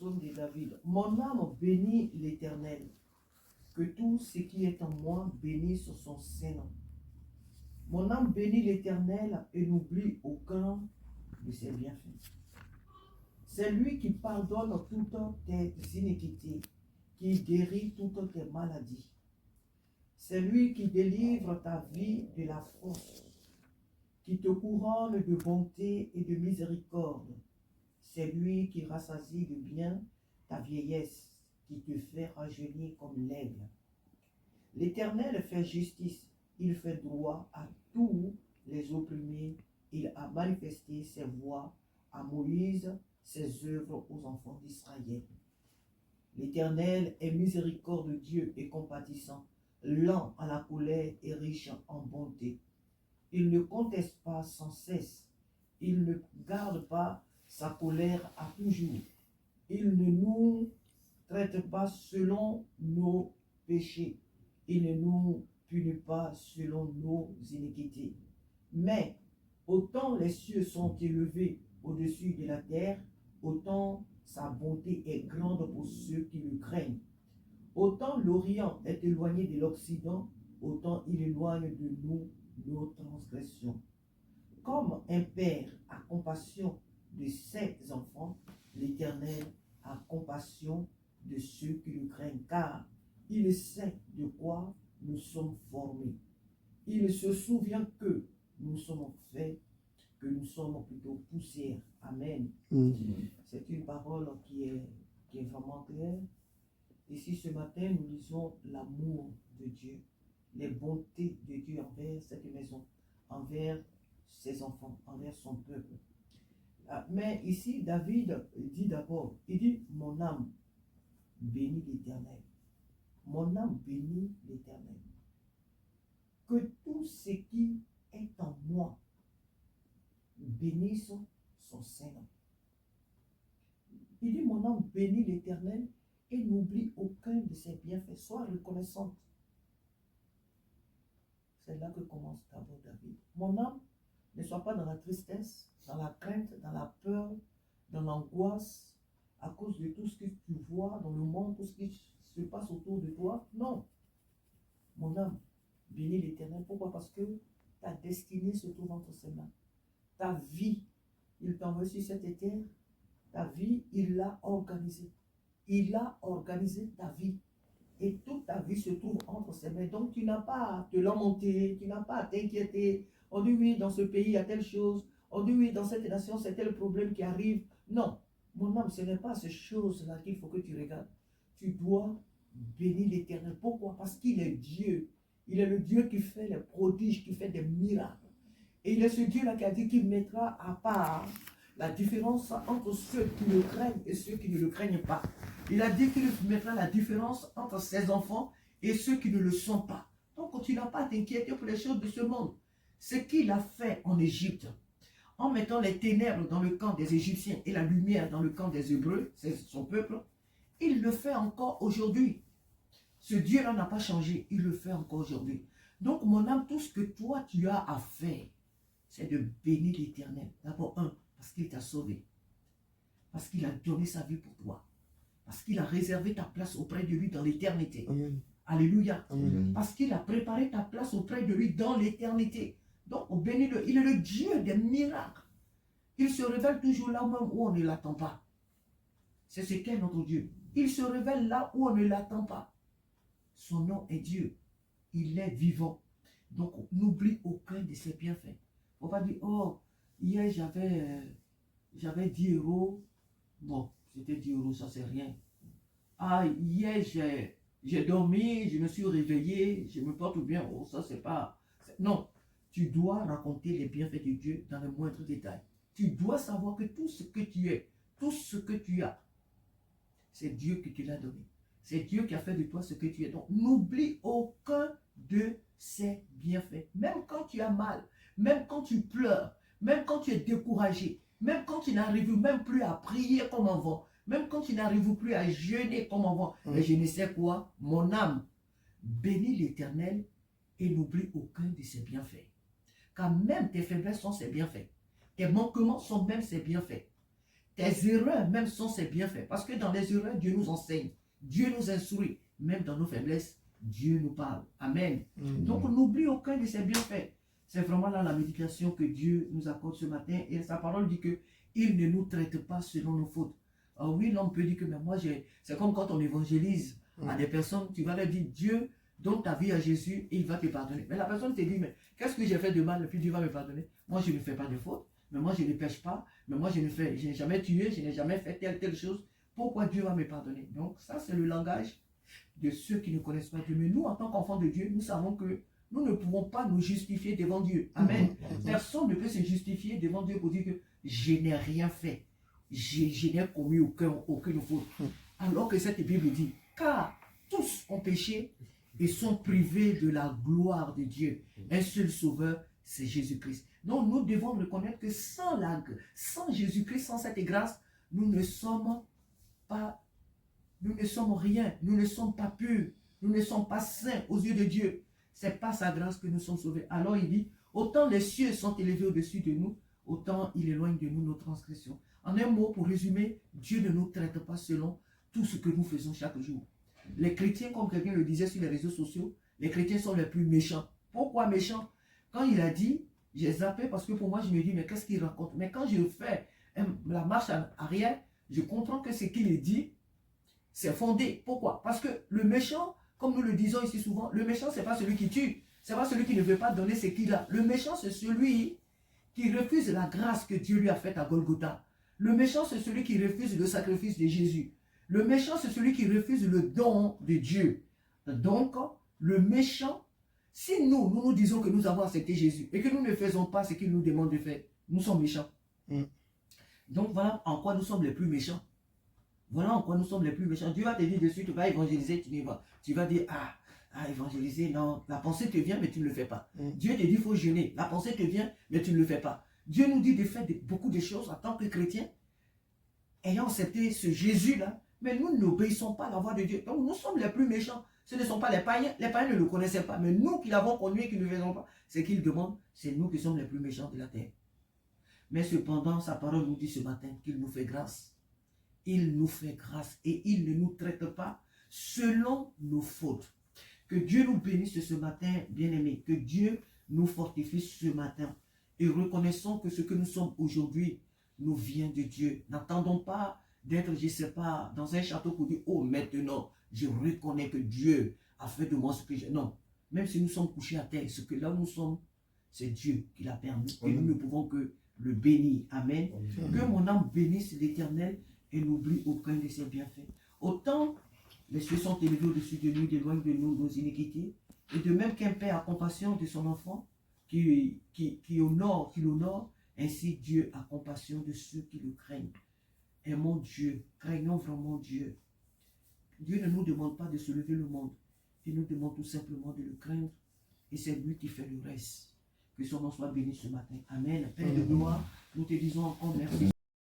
Psaume de David. Mon âme bénit l'Éternel. Que tout ce qui est en moi bénisse son Saint-Nom. Mon âme bénit l'Éternel et n'oublie aucun de ses bienfaits. C'est lui qui pardonne toutes tes iniquités, qui guérit toutes tes maladies. C'est lui qui délivre ta vie de la fosse, qui te couronne de bonté et de miséricorde. C'est lui qui rassasie de bien ta vieillesse, qui te fait rajeunir comme l'aigle. L'Éternel fait justice, il fait droit à tous les opprimés. Il a manifesté ses voies à Moïse, ses œuvres aux enfants d'Israël. L'Éternel est miséricordieux et compatissant, lent à la colère et riche en bonté. Il ne conteste pas sans cesse, il ne garde pas sa colère à toujours. Il ne nous traite pas selon nos péchés. Il ne nous punit pas selon nos iniquités. Mais autant les cieux sont élevés au-dessus de la terre, autant sa bonté est grande pour ceux qui le craignent. Autant l'Orient est éloigné de l'Occident, autant il éloigne de nous nos transgressions. Comme un père a compassion de ses enfants, l'Éternel a compassion de ceux qui le craignent, car il sait de quoi nous sommes formés. Il se souvient que nous sommes faits, que nous sommes plutôt poussière. Amen. C'est une parole qui est vraiment claire. Ici, ce matin, nous lisons l'amour de Dieu, les bontés de Dieu envers cette maison, envers ses enfants, envers son peuple. Mais ici, David dit d'abord, il dit, mon âme bénit l'Éternel. Mon âme bénit l'Éternel. Que tout ce qui est en moi bénisse son Saint-Nom. Il dit, mon âme bénit l'Éternel et n'oublie aucun de ses bienfaits. Sois reconnaissante. C'est là que commence d'abord David. Mon âme, ne sois pas dans la tristesse, dans la crainte, dans la peur, dans l'angoisse, à cause de tout ce que tu vois dans le monde, tout ce qui se passe autour de toi. Non. Mon âme, bénis l'Éternel. Pourquoi? Parce que ta destinée se trouve entre ses mains. Ta vie, il t'envoie sur cette terre. Ta vie, il l'a organisée. Il a organisé ta vie. Et toute ta vie se trouve entre ses mains. Donc tu n'as pas à te lamenter, tu n'as pas à t'inquiéter. On dit oui, dans ce pays, il y a telle chose. On dit oui, dans cette nation, c'est tel problème qui arrive. Non, mon âme, ce n'est pas ces choses-là qu'il faut que tu regardes. Tu dois bénir l'Éternel. Pourquoi? Parce qu'il est Dieu. Il est le Dieu qui fait les prodiges, qui fait des miracles. Et il est ce Dieu-là qui a dit qu'il mettra à part la différence entre ceux qui le craignent et ceux qui ne le craignent pas. Il a dit qu'il mettra la différence entre ses enfants et ceux qui ne le sont pas. Donc tu n'as pas à t'inquiéter pour les choses de ce monde. Ce qu'il a fait en Égypte, en mettant les ténèbres dans le camp des Égyptiens et la lumière dans le camp des Hébreux, c'est son peuple, il le fait encore aujourd'hui. Ce Dieu-là n'a pas changé, il le fait encore aujourd'hui. Donc mon âme, tout ce que toi tu as à faire, c'est de bénir l'Éternel. D'abord, parce qu'il t'a sauvé. Parce qu'il a donné sa vie pour toi. Parce qu'il a réservé ta place auprès de lui dans l'éternité. Alléluia. Amen. Parce qu'il a préparé ta place auprès de lui dans l'éternité. Donc, bénis-le. Il est le Dieu des miracles. Il se révèle toujours là même où on ne l'attend pas. C'est ce qu'est notre Dieu. Il se révèle là où on ne l'attend pas. Son nom est Dieu. Il est vivant. Donc, n'oublie aucun de ses bienfaits. On va dire, oh, hier j'avais 10 euros. Bon, c'était 10 euros, ça c'est rien. Ah, hier j'ai dormi, je me suis réveillé, je me porte bien. Oh, ça c'est pas... Non, tu dois raconter les bienfaits de Dieu dans les moindres détails. Tu dois savoir que tout ce que tu es, tout ce que tu as, c'est Dieu qui te l'a donné. C'est Dieu qui a fait de toi ce que tu es. Donc, n'oublie aucun de ses bienfaits. Même quand tu as mal, même quand tu pleures, même quand tu es découragé, même quand tu n'arrives même plus à prier comme avant, même quand tu n'arrives plus à jeûner comme avant, et je ne sais quoi, mon âme, bénis l'Éternel et n'oublie aucun de ses bienfaits. Car même tes faiblesses sont ses bienfaits. Tes manquements sont même ses bienfaits. tes erreurs même sont ses bienfaits. Parce que dans les erreurs, Dieu nous enseigne, Dieu nous instruit. Même dans nos faiblesses, Dieu nous parle. Amen. Donc, on n'oublie aucun de ses bienfaits. C'est vraiment là la méditation que Dieu nous accorde ce matin. Et sa parole dit que il ne nous traite pas selon nos fautes. Alors oui, l'homme peut dire que mais moi, c'est comme quand on évangélise à des personnes, tu vas leur dire, Dieu donne ta vie à Jésus et il va te pardonner. Mais la personne te dit, mais qu'est-ce que j'ai fait de mal et puis Dieu va me pardonner? Moi, je ne fais pas de faute, mais moi, je ne pêche pas, mais moi, je n'ai jamais tué, je n'ai jamais fait telle chose. Pourquoi Dieu va me pardonner? Donc, ça, c'est le langage de ceux qui ne connaissent pas Dieu. Mais nous, en tant qu'enfants de Dieu, nous savons que nous ne pouvons pas nous justifier devant Dieu. Amen. Personne ne peut se justifier devant Dieu pour dire que je n'ai rien fait. Je n'ai commis aucune faute. Alors que cette Bible dit, car tous ont péché et sont privés de la gloire de Dieu. Un seul sauveur, c'est Jésus-Christ. Donc nous devons reconnaître que sans Jésus-Christ, sans cette grâce, nous ne sommes rien, nous ne sommes pas purs, nous ne sommes pas saints aux yeux de Dieu. C'est par sa grâce que nous sommes sauvés. Alors il dit, autant les cieux sont élevés au-dessus de nous, autant il éloigne de nous nos transgressions. En un mot, pour résumer, Dieu ne nous traite pas selon tout ce que nous faisons chaque jour. Les chrétiens, comme quelqu'un le disait sur les réseaux sociaux, les chrétiens sont les plus méchants. Pourquoi méchants? Quand il a dit, j'ai zappé parce que pour moi, je me dis, mais qu'est-ce qu'il raconte? Mais quand je fais la marche arrière, je comprends que ce qu'il dit, c'est fondé. Pourquoi? Parce que le méchant, comme nous le disons ici souvent, le méchant, ce n'est pas celui qui tue. Ce n'est pas celui qui ne veut pas donner ce qu'il a. Le méchant, c'est celui qui refuse la grâce que Dieu lui a faite à Golgotha. Le méchant, c'est celui qui refuse le sacrifice de Jésus. Le méchant, c'est celui qui refuse le don de Dieu. Donc, le méchant, si nous disons que nous avons accepté Jésus et que nous ne faisons pas ce qu'il nous demande de faire, nous sommes méchants. Donc, voilà en quoi nous sommes les plus méchants. Voilà en quoi nous sommes les plus méchants. Dieu va te dire de suite, tu vas évangéliser, tu vas dire, évangéliser, non, la pensée te vient, mais tu ne le fais pas. Dieu te dit, il faut jeûner, la pensée te vient, mais tu ne le fais pas. Dieu nous dit de faire beaucoup de choses en tant que chrétiens, ayant accepté ce Jésus-là, mais nous n'obéissons pas à la voix de Dieu. Donc nous sommes les plus méchants. Ce ne sont pas les païens ne le connaissaient pas, mais nous qui l'avons connu et qui ne le faisons pas, c'est qu'ils demandent, c'est nous qui sommes les plus méchants de la terre. Mais cependant, sa parole nous dit ce matin qu'il nous fait grâce. Il nous fait grâce et il ne nous traite pas selon nos fautes. Que Dieu nous bénisse ce matin, bien-aimés. Que Dieu nous fortifie ce matin. Et reconnaissons que ce que nous sommes aujourd'hui nous vient de Dieu. N'attendons pas d'être, je ne sais pas, dans un château pour dire, oh, maintenant, je reconnais que Dieu a fait de moi ce que j'ai. Non. Même si nous sommes couchés à terre, ce que là où nous sommes, c'est Dieu qui l'a permis. Et nous ne pouvons que le bénir. Amen. Que mon âme bénisse l'Éternel et n'oublie aucun de ses bienfaits. Autant les cieux sont élevés au-dessus de nous, éloignent de nous nos iniquités, et de même qu'un père a compassion de son enfant, qui l'honore, ainsi Dieu a compassion de ceux qui le craignent. Aimons Dieu, craignons vraiment Dieu. Dieu ne nous demande pas de se lever le monde, il nous demande tout simplement de le craindre, et c'est lui qui fait le reste. Que son nom soit béni ce matin. Amen. Père de gloire, nous te disons encore merci.